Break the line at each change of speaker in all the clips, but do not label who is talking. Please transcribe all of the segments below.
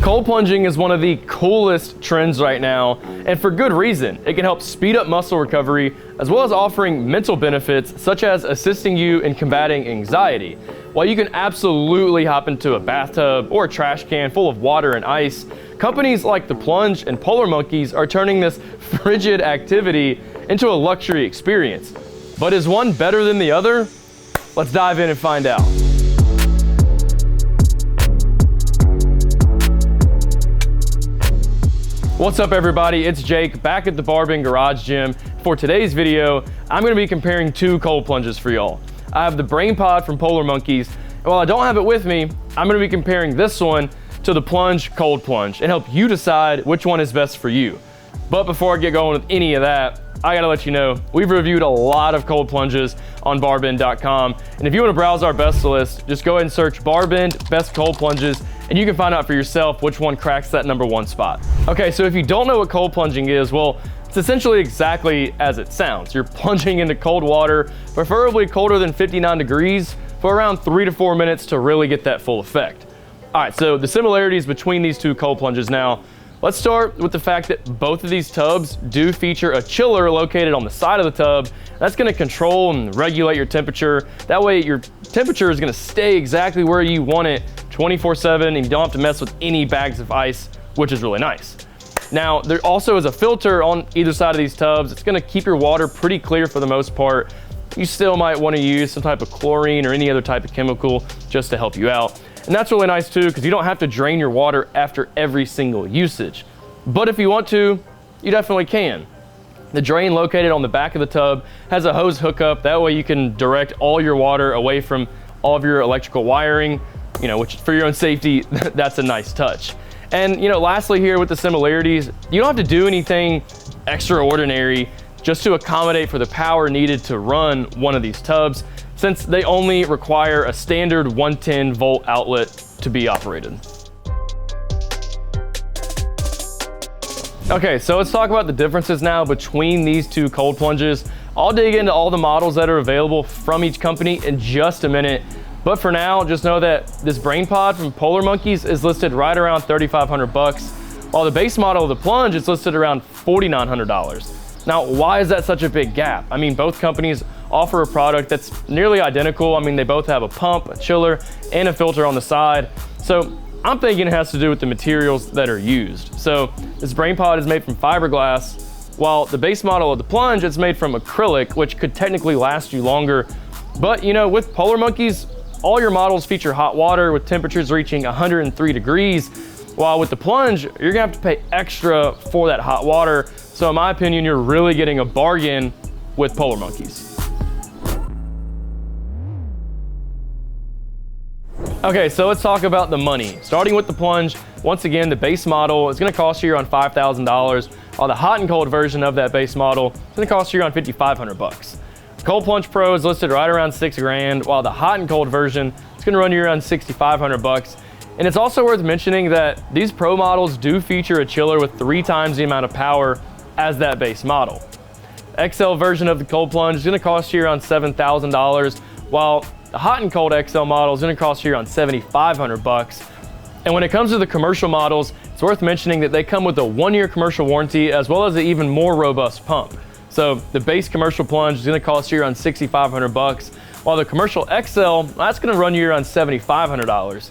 Cold plunging is one of the coolest trends right now, and for good reason. It can help speed up muscle recovery, as well as offering mental benefits such as assisting you in combating anxiety. While you can absolutely hop into a bathtub or a trash can full of water and ice, companies like the Plunge and Polar Monkeys are turning this frigid activity into a luxury experience. But is one better than the other? Let's dive in and find out. What's up everybody, it's Jake back at the BarBend Garage Gym. For today's video, I'm going to be comparing two cold plunges for y'all. I have the Brain Pod from Polar Monkeys, and while I don't have it with me, I'm going to be comparing this one to the Plunge Cold Plunge and help you decide which one is best for you. But before I get going with any of that, I gotta let you know, we've reviewed a lot of cold plunges on BarBend.com, and if you want to browse our best list, just go ahead and search BarBend Best Cold Plunges, and you can find out for yourself which one cracks that #1 spot. Okay, so if you don't know what cold plunging is, well, it's essentially exactly as it sounds. You're plunging into cold water, preferably colder than 59 degrees, for around 3 to 4 minutes to really get that full effect. All right, so the similarities between these two cold plunges now. Let's start with the fact that both of these tubs do feature a chiller located on the side of the tub. That's gonna control and regulate your temperature. That way your temperature is gonna stay exactly where you want it 24/7, and you don't have to mess with any bags of ice, which is really nice. Now, there also is a filter on either side of these tubs. It's gonna keep your water pretty clear for the most part. You still might wanna use some type of chlorine or any other type of chemical just to help you out. And that's really nice too, because you don't have to drain your water after every single usage. But if you want to, you definitely can. The drain located on the back of the tub has a hose hookup. That way you can direct all your water away from all of your electrical wiring, which for your own safety, that's a nice touch. And lastly here with the similarities, you don't have to do anything extraordinary just to accommodate for the power needed to run one of these tubs, since they only require a standard 110 volt outlet to be operated. Okay, so let's talk about the differences now between these two cold plunges. I'll dig into all the models that are available from each company in just a minute. But for now, just know that this Brain Pod from Polar Monkeys is listed right around $3,500, while the base model of the Plunge is listed around $4,900. Now, why is that such a big gap? I mean, both companies offer a product that's nearly identical. I mean, they both have a pump, a chiller, and a filter on the side. So I'm thinking it has to do with the materials that are used. So this Brain Pod is made from fiberglass, while the base model of the Plunge is made from acrylic, which could technically last you longer. But with Polar Monkeys, all your models feature hot water with temperatures reaching 103 degrees, while with the Plunge, you're gonna have to pay extra for that hot water. So in my opinion, you're really getting a bargain with Polar Monkeys. Okay, so let's talk about the money. Starting with the Plunge, once again, the base model is gonna cost you around $5,000, while the hot and cold version of that base model is gonna cost you around $5,500. The Cold Plunge Pro is listed right around $6 grand, while the hot and cold version is gonna run you around $6,500. And it's also worth mentioning that these Pro models do feature a chiller with 3 times the amount of power as that base model. The XL version of the Cold Plunge is gonna cost you around $7,000, while the hot and cold XL model is gonna cost you around $7,500. And when it comes to the commercial models, it's worth mentioning that they come with a 1-year commercial warranty, as well as an even more robust pump. So the base commercial Plunge is gonna cost you around $6,500, while the commercial XL, that's gonna run you around $7,500.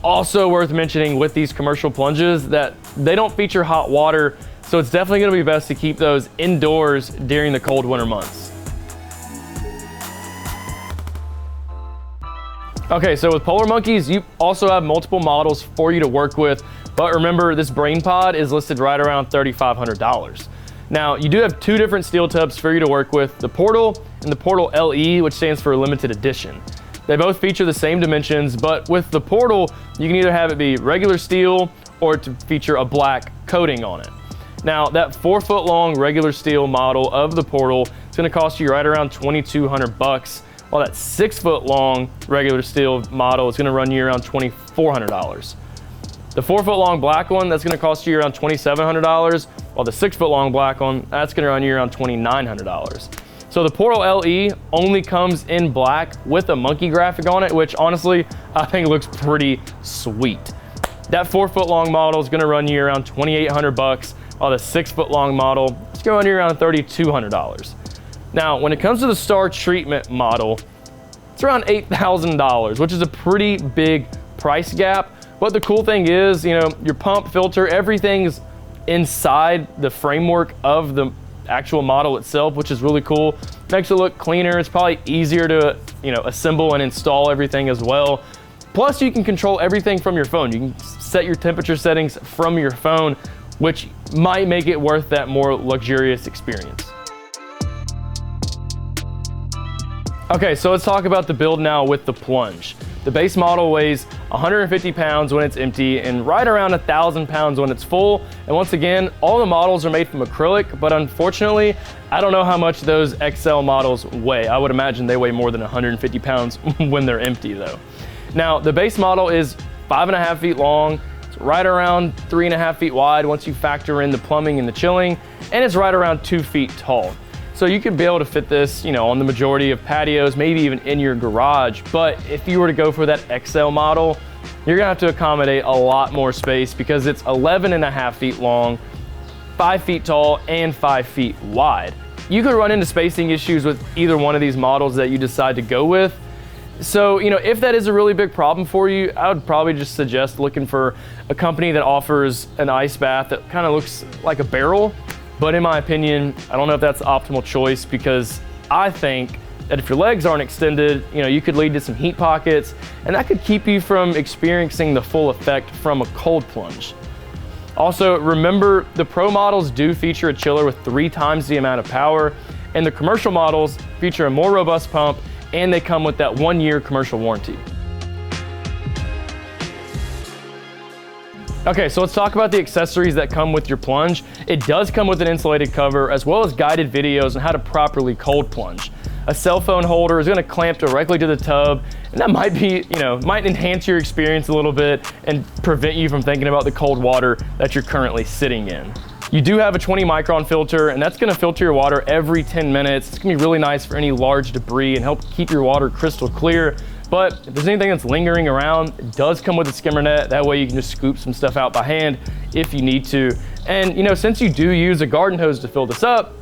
Also worth mentioning with these commercial plunges that they don't feature hot water, so it's definitely gonna be best to keep those indoors during the cold winter months. Okay, so with Polar Monkeys, you also have multiple models for you to work with, but remember this Brain Pod is listed right around $3,500. Now, you do have 2 different steel tubs for you to work with, the Portal and the Portal LE, which stands for Limited Edition. They both feature the same dimensions, but with the Portal, you can either have it be regular steel or to feature a black coating on it. Now, that 4-foot long regular steel model of the Portal is gonna cost you right around $2,200, while that 6-foot long regular steel model is gonna run you around $2,400. The 4-foot long black one, that's gonna cost you around $2,700, while the 6-foot long black one, that's gonna run you around $2,900. So the Portal LE only comes in black with a monkey graphic on it, which honestly, I think looks pretty sweet. That 4-foot long model is gonna run you around $2,800, while the 6-foot long model is gonna run you around $3,200. Now, when it comes to the Star Treatment model, it's around $8,000, which is a pretty big price gap. But the cool thing is, you know, your pump, filter, everything's inside the framework of the actual model itself, which is really cool. Makes it look cleaner. It's probably easier to, you know, assemble and install everything as well. Plus, you can control everything from your phone. You can set your temperature settings from your phone, which might make it worth that more luxurious experience. Okay, so let's talk about the build now with the Plunge. The base model weighs 150 pounds when it's empty and right around 1,000 pounds when it's full. And once again, all the models are made from acrylic, but unfortunately, I don't know how much those XL models weigh. I would imagine they weigh more than 150 pounds when they're empty though. Now, the base model is 5.5 feet long. It's right around 3.5 feet wide once you factor in the plumbing and the chilling, and it's right around 2 feet tall. So you could be able to fit this, you know, on the majority of patios, maybe even in your garage. But if you were to go for that XL model, you're gonna have to accommodate a lot more space because it's 11.5 feet long, 5 feet tall, and 5 feet wide. You could run into spacing issues with either one of these models that you decide to go with. So, you know, if that is a really big problem for you, I would probably just suggest looking for a company that offers an ice bath that kind of looks like a barrel. But in my opinion, I don't know if that's the optimal choice because I think that if your legs aren't extended, you know, you could lead to some heat pockets and that could keep you from experiencing the full effect from a cold plunge. Also, remember the Pro models do feature a chiller with 3 times the amount of power, and the commercial models feature a more robust pump and they come with that 1-year commercial warranty. Okay, so let's talk about the accessories that come with your Plunge. It does come with an insulated cover as well as guided videos on how to properly cold plunge. A cell phone holder is gonna clamp directly to the tub, and that might be, you know, might enhance your experience a little bit and prevent you from thinking about the cold water that you're currently sitting in. You do have a 20 micron filter, and that's gonna filter your water every 10 minutes. It's gonna be really nice for any large debris and help keep your water crystal clear. But if there's anything that's lingering around, it does come with a skimmer net. That way you can just scoop some stuff out by hand if you need to. And you know, since you do use a garden hose to fill this up,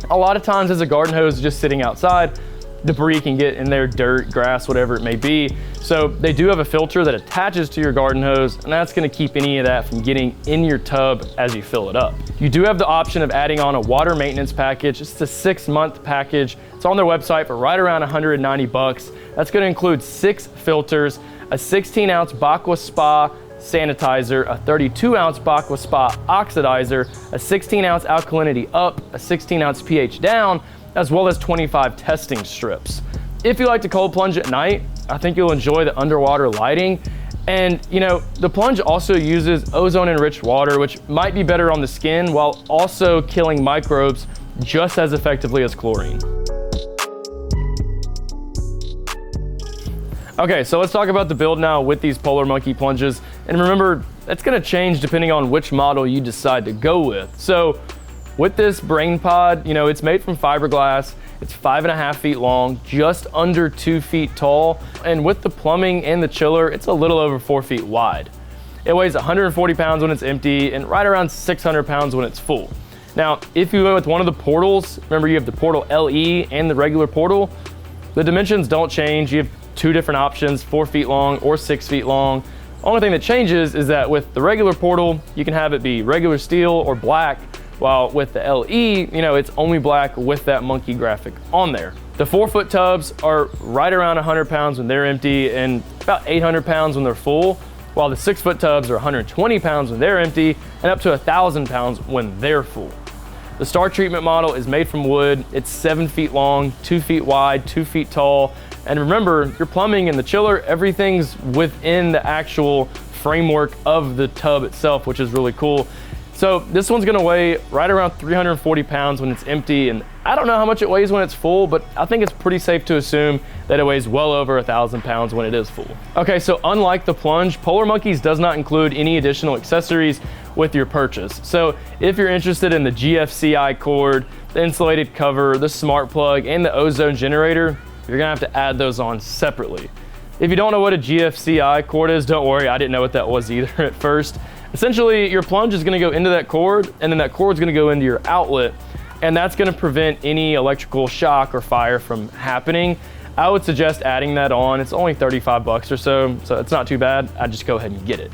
a lot of times as a garden hose is just sitting outside, debris can get in there, dirt, grass, whatever it may be. So they do have a filter that attaches to your garden hose, and that's gonna keep any of that from getting in your tub as you fill it up. You do have the option of adding on a water maintenance package. It's a 6-month package. It's on their website for right around 190 bucks. That's gonna include 6 filters, a 16-ounce Aqua Spa sanitizer, a 32-ounce Aqua Spa oxidizer, a 16-ounce alkalinity up, a 16-ounce pH down, as well as 25 testing strips. If you like to cold plunge at night, I think you'll enjoy the underwater lighting. And you know, the Plunge also uses ozone-enriched water, which might be better on the skin while also killing microbes just as effectively as chlorine. Okay, so let's talk about the build now with these Polar Monkey plunges. And remember, that's gonna change depending on which model you decide to go with. So with this brain pod, you know, it's made from fiberglass. It's 5.5 feet long, just under 2 feet tall. And with the plumbing and the chiller, it's a little over 4 feet wide. It weighs 140 pounds when it's empty and right around 600 pounds when it's full. Now, if you went with one of the portals, remember you have the Portal LE and the regular portal, the dimensions don't change. You have 2 different options, 4 feet long or 6 feet long. Only thing that changes is that with the regular portal, you can have it be regular steel or black, while with the LE, you know, it's only black with that monkey graphic on there. The 4-foot tubs are right around 100 pounds when they're empty and about 800 pounds when they're full, while the 6-foot tubs are 120 pounds when they're empty and up to 1,000 pounds when they're full. The Star Treatment model is made from wood. It's 7 feet long, 2 feet wide, 2 feet tall. And remember, your plumbing and the chiller, everything's within the actual framework of the tub itself, which is really cool. So this one's gonna weigh right around 340 pounds when it's empty, and I don't know how much it weighs when it's full, but I think it's pretty safe to assume that it weighs well over 1,000 pounds when it is full. Okay, so unlike the Plunge, Polar Monkeys does not include any additional accessories with your purchase. So if you're interested in the GFCI cord, the insulated cover, the smart plug, and the ozone generator, you're gonna have to add those on separately. If you don't know what a GFCI cord is, don't worry, I didn't know what that was either at first. Essentially, your plunge is gonna go into that cord, and then that cord's gonna go into your outlet, and that's gonna prevent any electrical shock or fire from happening. I would suggest adding that on. It's only 35 bucks or so, so it's not too bad. I'd just go ahead and get it.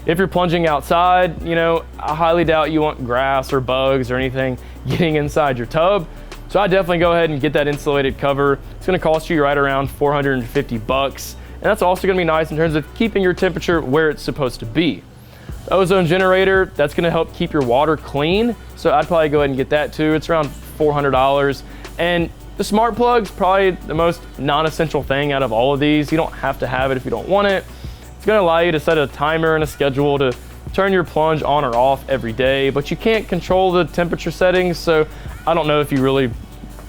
If you're plunging outside, you know, I highly doubt you want grass or bugs or anything getting inside your tub. So I definitely go ahead and get that insulated cover. It's gonna cost you right around 450 bucks. And that's also gonna be nice in terms of keeping your temperature where it's supposed to be. The ozone generator, that's gonna help keep your water clean. So I'd probably go ahead and get that too. It's around $400. And the smart plug's probably the most non-essential thing out of all of these. You don't have to have it if you don't want it. It's gonna allow you to set a timer and a schedule to turn your plunge on or off every day, but you can't control the temperature settings, so I don't know if you really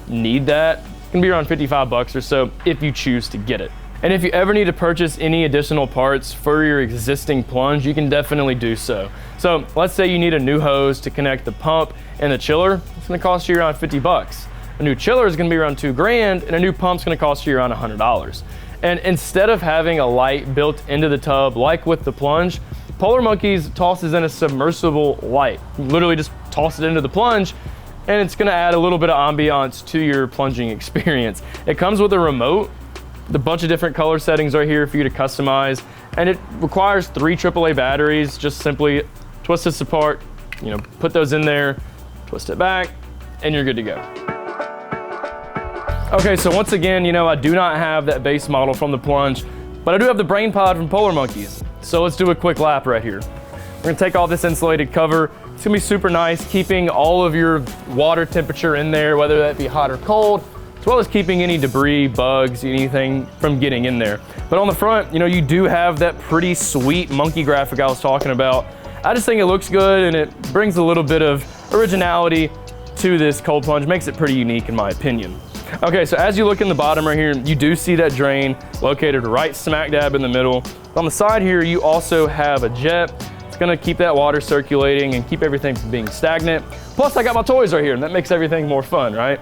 need that. It's gonna be around 55 bucks or so if you choose to get it. And if you ever need to purchase any additional parts for your existing plunge, you can definitely do so. So let's say you need a new hose to connect the pump and the chiller. It's gonna cost you around 50 bucks. A new chiller is gonna be around 2 grand, and a new pump's gonna cost you around $100. And instead of having a light built into the tub, like with the plunge, Polar Monkeys tosses in a submersible light. You literally just toss it into the plunge, and it's gonna add a little bit of ambiance to your plunging experience. It comes with a remote, a bunch of different color settings right here for you to customize, and it requires 3 AAA batteries. Just simply twist this apart, you know, put those in there, twist it back, and you're good to go. Okay, so once again, you know, I do not have that base model from the plunge, but I do have the brain pod from Polar Monkeys. So let's do a quick lap right here. We're gonna take off this insulated cover. It's gonna be super nice, keeping all of your water temperature in there, whether that be hot or cold, as well as keeping any debris, bugs, anything from getting in there. But on the front, you know, you do have that pretty sweet monkey graphic I was talking about. I just think it looks good, and it brings a little bit of originality to this cold plunge, makes it pretty unique in my opinion. Okay, so as you look in the bottom right here, you do see that drain located right smack dab in the middle. On the side here, you also have a jet. It's gonna keep that water circulating and keep everything from being stagnant. Plus, I got my toys right here, and that makes everything more fun, right?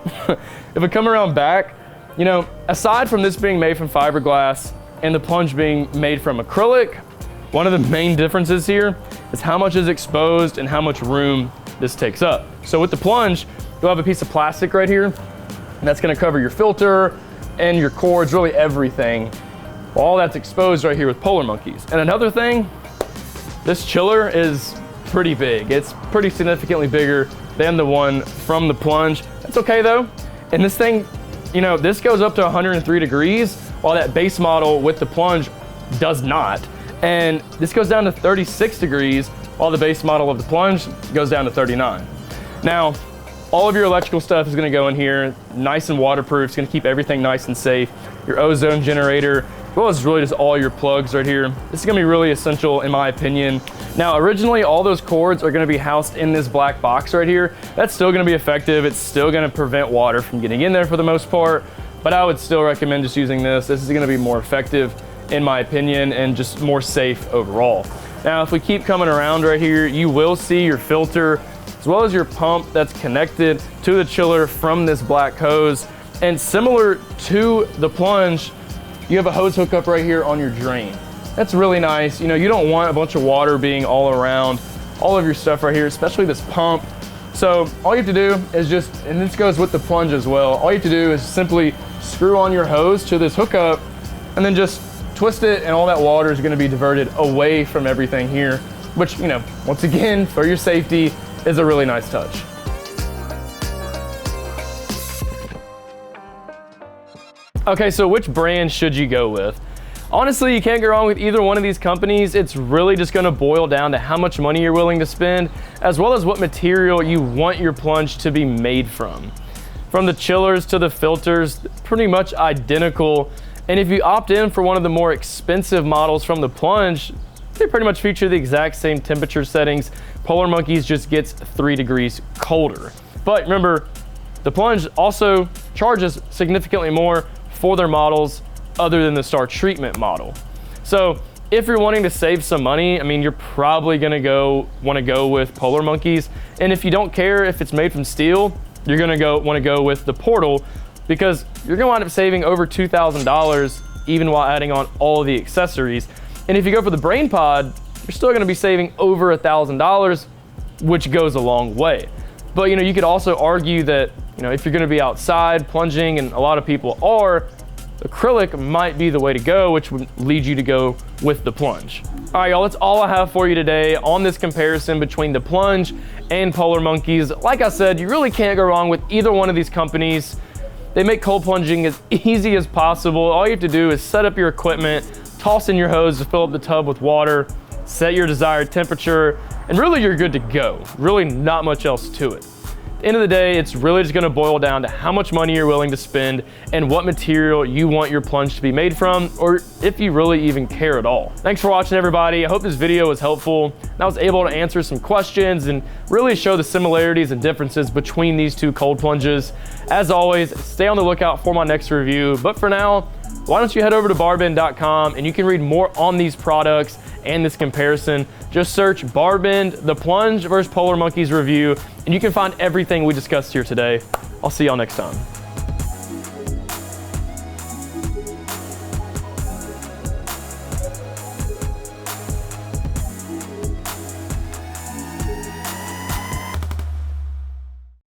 If we come around back, you know, aside from this being made from fiberglass and the plunge being made from acrylic, one of the main differences here is how much is exposed and how much room this takes up. So with the plunge, you'll have a piece of plastic right here, and that's gonna cover your filter and your cords, really everything. All that's exposed right here with Polar Monkeys. And another thing, this chiller is pretty big. It's pretty significantly bigger than the one from the plunge. That's okay though. And this thing, you know, this goes up to 103 degrees, while that base model with the plunge does not. And this goes down to 36 degrees, while the base model of the plunge goes down to 39. Now, all of your electrical stuff is gonna go in here, nice and waterproof. It's gonna keep everything nice and safe. Your ozone generator, as well as really just all your plugs right here. This is gonna be really essential in my opinion. Now, originally all those cords are gonna be housed in this black box right here. That's still gonna be effective. It's still gonna prevent water from getting in there for the most part, but I would still recommend just using this. This is gonna be more effective in my opinion and just more safe overall. Now, if we keep coming around right here, you will see your filter as well as your pump that's connected to the chiller from this black hose. And similar to the plunge, you have a hose hookup right here on your drain. That's really nice. You know, you don't want a bunch of water being all around all of your stuff right here, especially this pump. So all you have to do is just, and this goes with the plunge as well, all you have to do is simply screw on your hose to this hookup and then just twist it, and all that water is gonna be diverted away from everything here, which, you know, once again, for your safety, is a really nice touch. Okay, so which brand should you go with? Honestly, you can't go wrong with either one of these companies. It's really just gonna boil down to how much money you're willing to spend, as well as what material you want your plunge to be made from. From the chillers to the filters, pretty much identical. And if you opt in for one of the more expensive models from the plunge, they pretty much feature the exact same temperature settings. Polar Monkeys just gets 3 degrees colder. But remember, the plunge also charges significantly more for their models other than the Star Treatment model. So if you're wanting to save some money, I mean, you're probably gonna wanna go with Polar Monkeys. And if you don't care if it's made from steel, you're gonna wanna go with the Portal, because you're gonna wind up saving over $2,000 even while adding on all the accessories. And if you go for the Brain Pod, you're still gonna be saving over $1,000, which goes a long way. But you could also argue that if you're gonna be outside plunging, and a lot of people are, acrylic might be the way to go, which would lead you to go with the Plunge. All right, y'all, that's all I have for you today on this comparison between the Plunge and Polar Monkeys. Like I said, you really can't go wrong with either one of these companies. They make cold plunging as easy as possible. All you have to do is set up your equipment, toss in your hose to fill up the tub with water, set your desired temperature, and really you're good to go. Really not much else to it. At the end of the day, it's really just gonna boil down to how much money you're willing to spend and what material you want your plunge to be made from, or if you really even care at all. Thanks for watching, everybody. I hope this video was helpful and I was able to answer some questions and really show the similarities and differences between these two cold plunges. As always, stay on the lookout for my next review. But for now, why don't you head over to BarBend.com and you can read more on these products and this comparison. Just search BarBend, the Plunge versus Polar Monkeys review, and you can find everything we discussed here today. I'll see y'all next time.